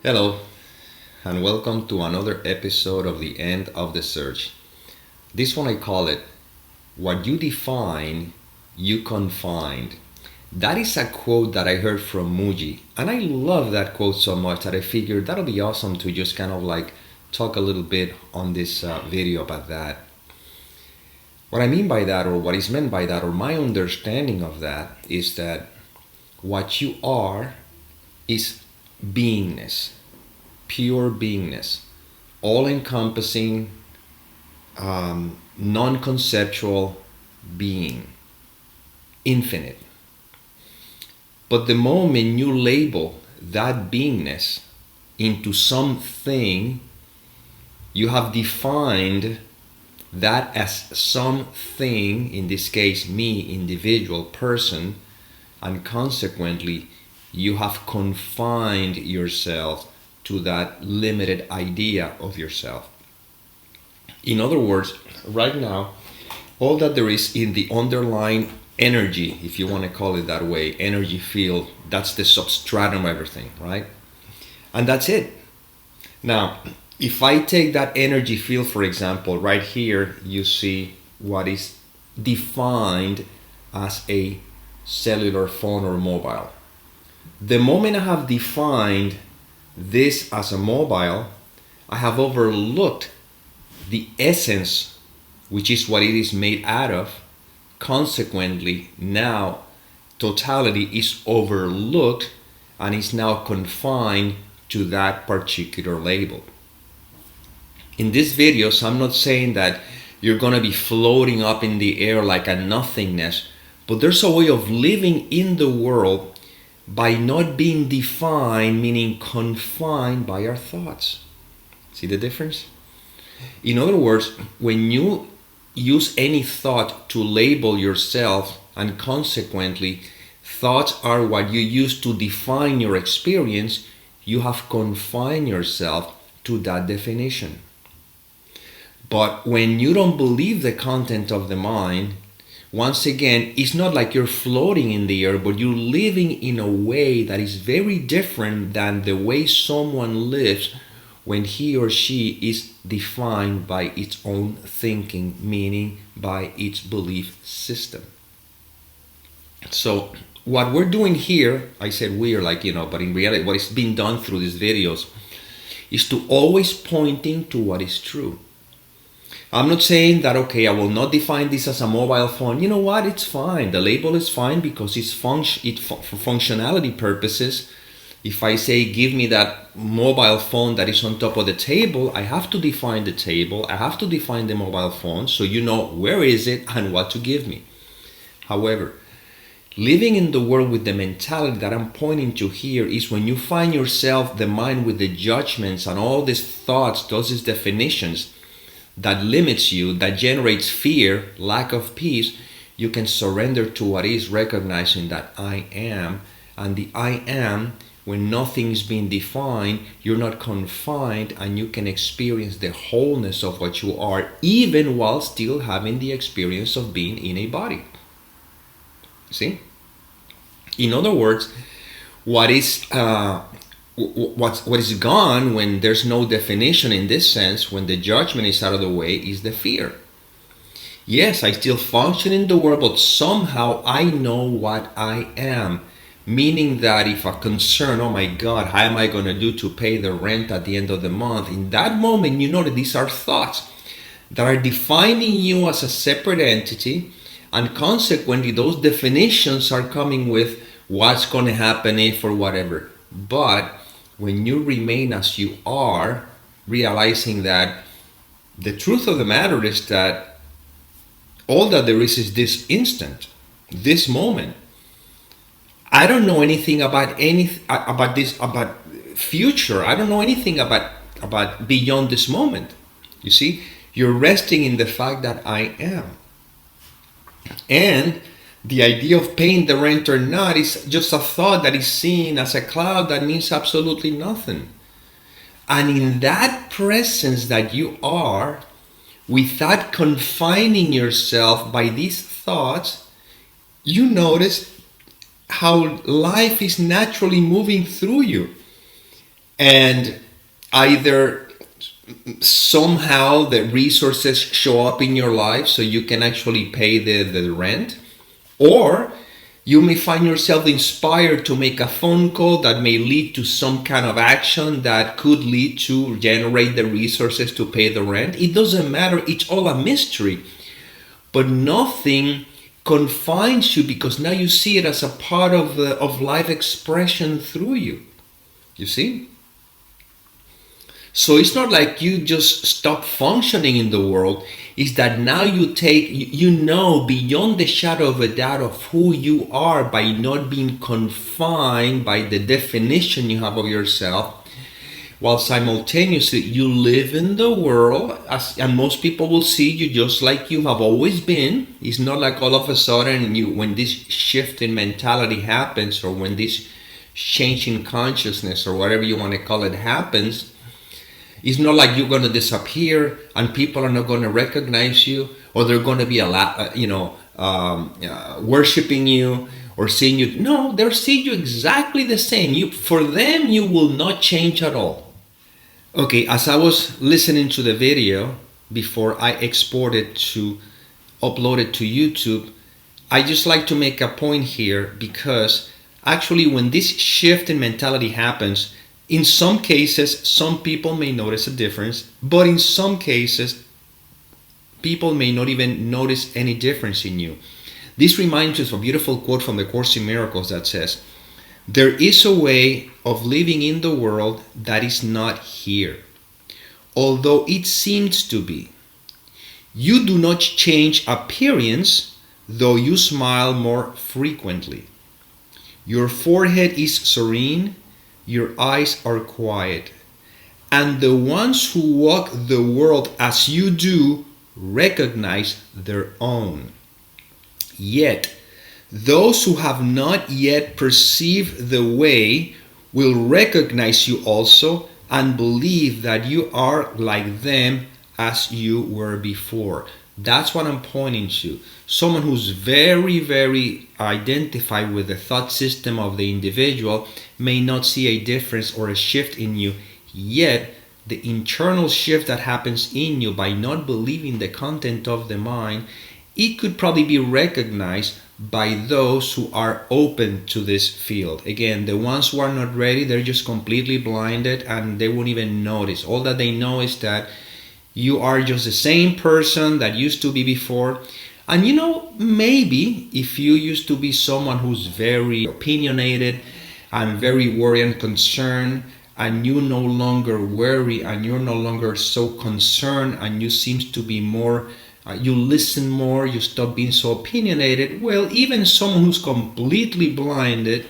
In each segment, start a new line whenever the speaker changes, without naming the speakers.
Hello, and welcome to another episode of The End of the Search. This one I call it, What You Define, You Confined. That is a quote that I heard from Muji, and I love that quote so much that I figured that'll be awesome to just kind of like talk a little bit on this video about that. What I mean by that, or what is meant by that, or my understanding of that, is that what you are is beingness, pure beingness, all encompassing, non conceptual being, infinite. But the moment you label that beingness into something, you have defined that as something, in this case, me, individual, person, and consequently, you have confined yourself to that limited idea of yourself. In other words, right now, all that there is in the underlying energy, if you want to call it that way, energy field, that's the substratum of everything, right? And that's it. Now, if I take that energy field, for example, right here, you see what is defined as a cellular phone or mobile. The moment I have defined this as a mobile, I have overlooked the essence, which is what it is made out of. Consequently, now totality is overlooked and is now confined to that particular label. In these videos, I'm not saying that you're going to be floating up in the air like a nothingness, but there's a way of living in the world by not being defined, meaning confined by our thoughts. See the difference? In other words, when you use any thought to label yourself, and consequently, thoughts are what you use to define your experience, you have confined yourself to that definition. But when you don't believe the content of the mind, once again, it's not like you're floating in the air, but you're living in a way that is very different than the way someone lives when he or she is defined by its own thinking, meaning by its belief system. So what we're doing here, I said we're but in reality what is being done through these videos is to always pointing to what is true. I'm not saying that, okay, I will not define this as a mobile phone. You know what? It's fine. The label is fine because it's for functionality purposes. If I say, give me that mobile phone that is on top of the table, I have to define the table. I have to define the mobile phone so you know where is it and what to give me. However, living in the world with the mentality that I'm pointing to here is when you find yourself, the mind with the judgments and all these thoughts, these definitions, that limits you, that generates fear, lack of peace, you can surrender to what is, recognizing that I am. And the I am, when nothing is being defined, you're not confined, and you can experience the wholeness of what you are, even while still having the experience of being in a body. See? In other words, what is gone when there's no definition in this sense, when the judgment is out of the way, is the fear. Yes, I still function in the world, but somehow I know what I am. Meaning that if a concern, oh my God, how am I going to do to pay the rent at the end of the month? In that moment, you know that these are thoughts that are defining you as a separate entity, and consequently, those definitions are coming with what's going to happen if or whatever. But when you remain as you are, realizing that the truth of the matter is that all that there is this instant, this moment. I don't know anything about about future. I don't know anything about beyond this moment. You see, you're resting in the fact that I am. And the idea of paying the rent or not is just a thought that is seen as a cloud that means absolutely nothing. And in that presence that you are, without confining yourself by these thoughts, you notice how life is naturally moving through you. And either somehow the resources show up in your life so you can actually pay the rent, or you may find yourself inspired to make a phone call that may lead to some kind of action that could lead to generate the resources to pay the rent. It doesn't matter. It's all a mystery. But nothing confines you, because now you see it as a part of life expression through you. You see? So it's not like you just stop functioning in the world. It's that now you know beyond the shadow of a doubt of who you are by not being confined by the definition you have of yourself, while simultaneously you live in the world, and most people will see you just like you have always been. It's not like all of a sudden when this shift in mentality happens, or when this change in consciousness, or whatever you want to call it, happens. It's not like you're going to disappear and people are not going to recognize you, or they're going to be worshiping you or seeing you. No, they'll see you exactly the same. For them, you will not change at all. Okay, as I was listening to the video before I export it to upload it to YouTube, I just like to make a point here, because actually when this shift in mentality happens, in some cases, some people may notice a difference, but in some cases, people may not even notice any difference in you. This reminds us of a beautiful quote from the Course in Miracles that says, "There is a way of living in the world that is not here, although it seems to be. You do not change appearance, though you smile more frequently. Your forehead is serene, your eyes are quiet, and the ones who walk the world as you do recognize their own. Yet, those who have not yet perceived the way will recognize you also and believe that you are like them as you were before." That's what I'm pointing to. Someone who's very, very identified with the thought system of the individual may not see a difference or a shift in you, yet the internal shift that happens in you by not believing the content of the mind, it could probably be recognized by those who are open to this field. Again, the ones who are not ready, they're just completely blinded and they won't even notice. All that they know is that you are just the same person that used to be before. And maybe if you used to be someone who's very opinionated and very worried and concerned, and you no longer worry and you're no longer so concerned, and you seem to be more, you listen more, you stop being so opinionated, well, even someone who's completely blinded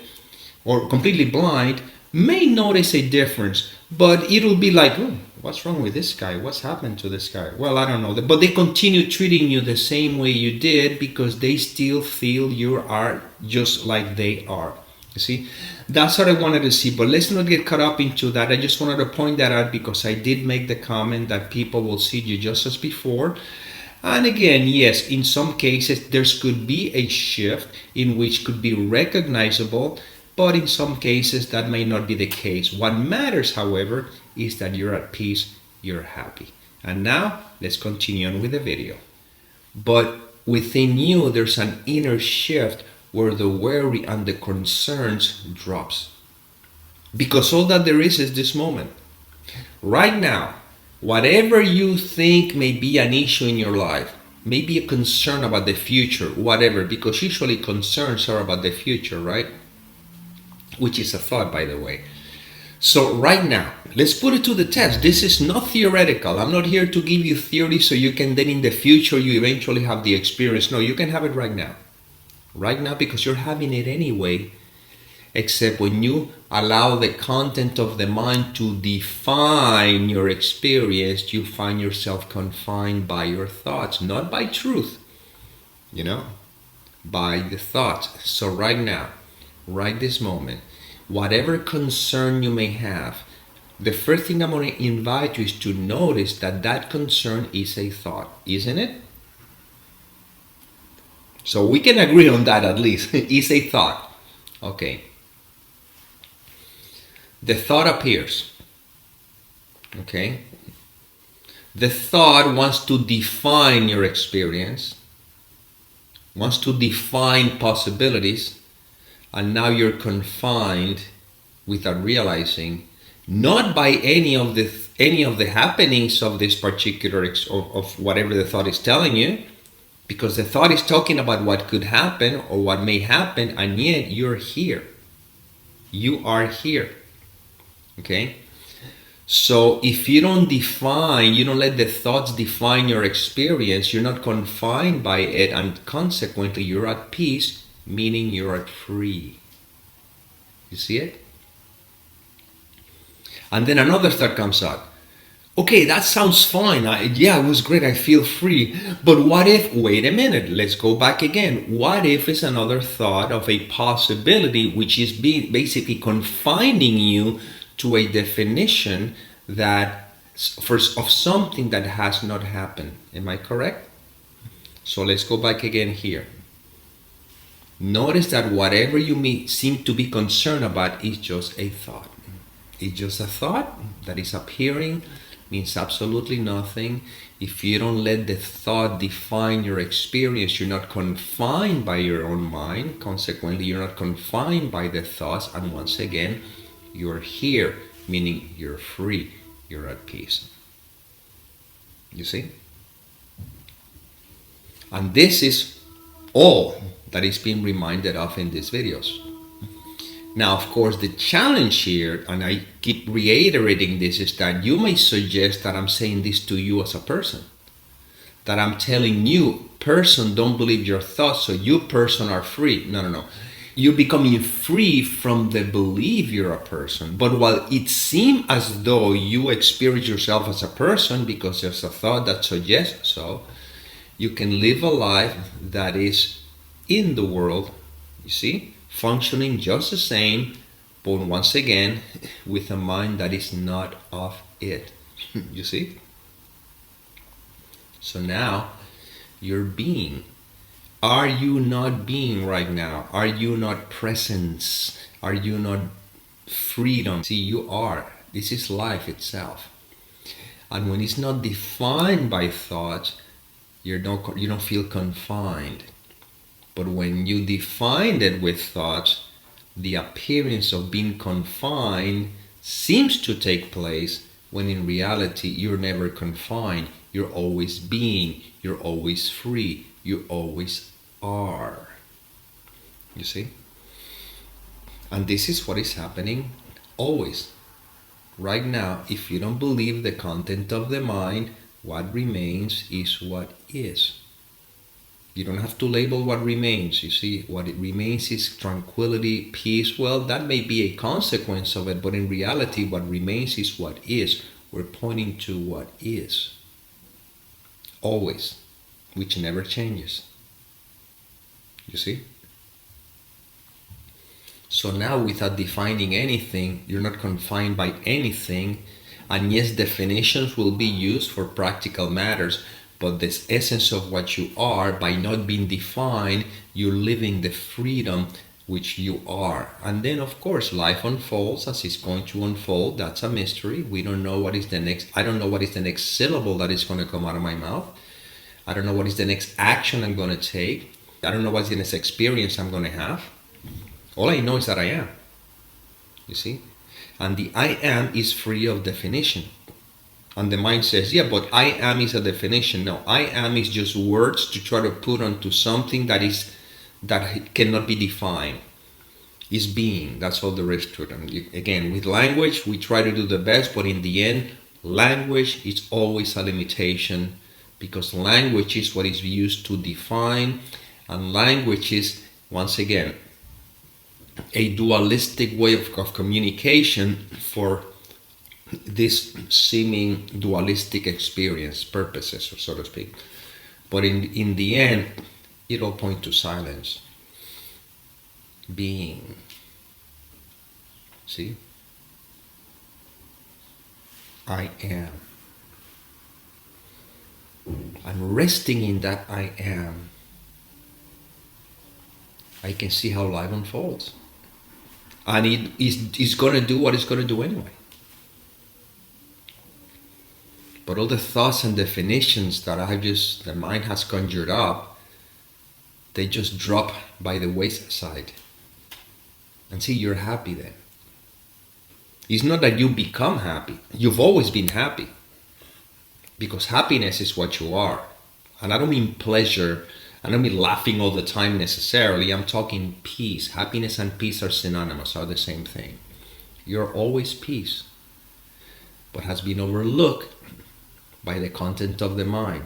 or completely blind may notice a difference, but it'll be like, oh, what's wrong with this guy? What's happened to this guy? Well, I don't know. But they continue treating you the same way you did because they still feel you are just like they are. You see? That's what I wanted to see. But let's not get caught up into that. I just wanted to point that out because I did make the comment that people will see you just as before. And again, yes, in some cases, there could be a shift in which could be recognizable, but in some cases, that may not be the case. What matters, however, is that you're at peace, you're happy. And now, let's continue on with the video. But within you, there's an inner shift where the worry and the concerns drops. Because all that there is this moment. Right now, whatever you think may be an issue in your life, maybe a concern about the future, whatever, because usually concerns are about the future, right? Which is a thought, by the way. So right now, let's put it to the test. This is not theoretical. I'm not here to give you theory so you can then in the future you eventually have the experience. No, you can have it right now. Right now, because you're having it anyway, except when you allow the content of the mind to define your experience, you find yourself confined by your thoughts, not by truth, by the thoughts. So right now, right this moment, whatever concern you may have, the first thing I'm going to invite you is to notice that that concern is a thought, isn't it? So we can agree on that at least. It's a thought. Okay. The thought appears. Okay? The thought wants to define your experience, wants to define possibilities, and now you're confined without realizing, not by any of the happenings of this particular of whatever the thought is telling you, because the thought is talking about what could happen or what may happen, and yet you're here. You are here. Okay? So if you don't define, you don't let the thoughts define your experience, you're not confined by it, and consequently you're at peace, meaning you're at free. You see it? And then another thought comes out. Okay, that sounds fine. Yeah, it was great. I feel free. But what if, wait a minute, let's go back again. What if it's another thought of a possibility which is basically confining you to a definition that of something that has not happened? Am I correct? So let's go back again here. Notice that whatever you may seem to be concerned about is just a thought. It's just a thought that is appearing, means absolutely nothing. If you don't let the thought define your experience, you're not confined by your own mind. Consequently, you're not confined by the thoughts. And once again, you're here, meaning you're free, you're at peace. You see? And this is all that is being reminded of in these videos. Now, of course, the challenge here, and I keep reiterating this, is that you may suggest that I'm saying this to you as a person. That I'm telling you, person, don't believe your thoughts, so you, person, are free. No. You're becoming free from the belief you're a person. But while it seems as though you experience yourself as a person because there's a thought that suggests so, you can live a life that is in the world, you see, functioning just the same, but once again, with a mind that is not of it. You see? So now, you're being. Are you not being right now? Are you not presence? Are you not freedom? See, you are. This is life itself. And when it's not defined by thoughts, you don't feel confined. But when you define it with thoughts, the appearance of being confined seems to take place, when in reality you're never confined. You're always being, you're always free, you always are. You see? And this is what is happening always. Right now, if you don't believe the content of the mind, what remains is what is. You don't have to label what remains. You see, what it remains is tranquility, peace. Well, that may be a consequence of it, but in reality, what remains is what is. We're pointing to what is. Always, which never changes. You see? So now, without defining anything, you're not confined by anything. And yes, definitions will be used for practical matters, but this essence of what you are, by not being defined, you're living the freedom which you are. And then, of course, life unfolds as it's going to unfold. That's a mystery. We don't know what is the next. I don't know what is the next syllable that is going to come out of my mouth. I don't know what is the next action I'm going to take. I don't know what's the next experience I'm going to have. All I know is that I am. You see? And the I am is free of definition. And the mind says, yeah, but I am is a definition. No, I am is just words to try to put onto something that cannot be defined. Is being. That's all there is to it. And again, with language, we try to do the best, but in the end, language is always a limitation, because language is what is used to define, and language is, once again, a dualistic way of communication for this seeming dualistic experience purposes, so to speak. But in the end, it all points to silence. Being. See? I am. I'm resting in that I am. I can see how life unfolds. And it is going to do what it's going to do anyway. But all the thoughts and definitions that the mind has conjured up, they just drop by the wayside. And see, you're happy then. It's not that you become happy. You've always been happy. Because happiness is what you are. And I don't mean pleasure. I don't mean laughing all the time necessarily. I'm talking peace. Happiness and peace are synonymous, are the same thing. You're always peace. But has been overlooked by the content of the mind.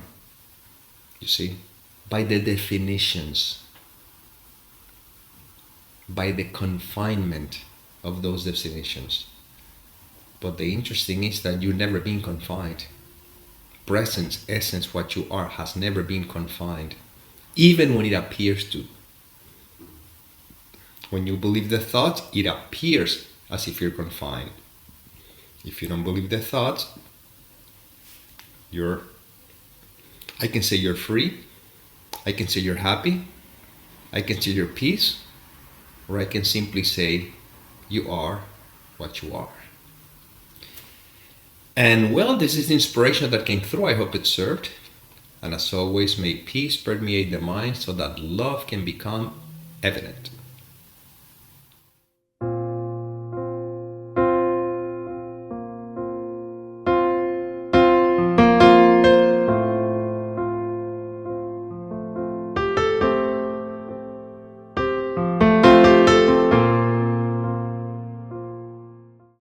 You see? By the definitions. By the confinement of those definitions. But the interesting is that you've never been confined. Presence, essence, what you are, has never been confined. Even when it appears to. When you believe the thoughts, it appears as if you're confined. If you don't believe the thoughts, I can say you're free, I can say you're happy, I can say you're peace, or I can simply say you are what you are. And well, this is the inspiration that came through. I hope it served. And as always, may peace permeate the mind so that love can become evident.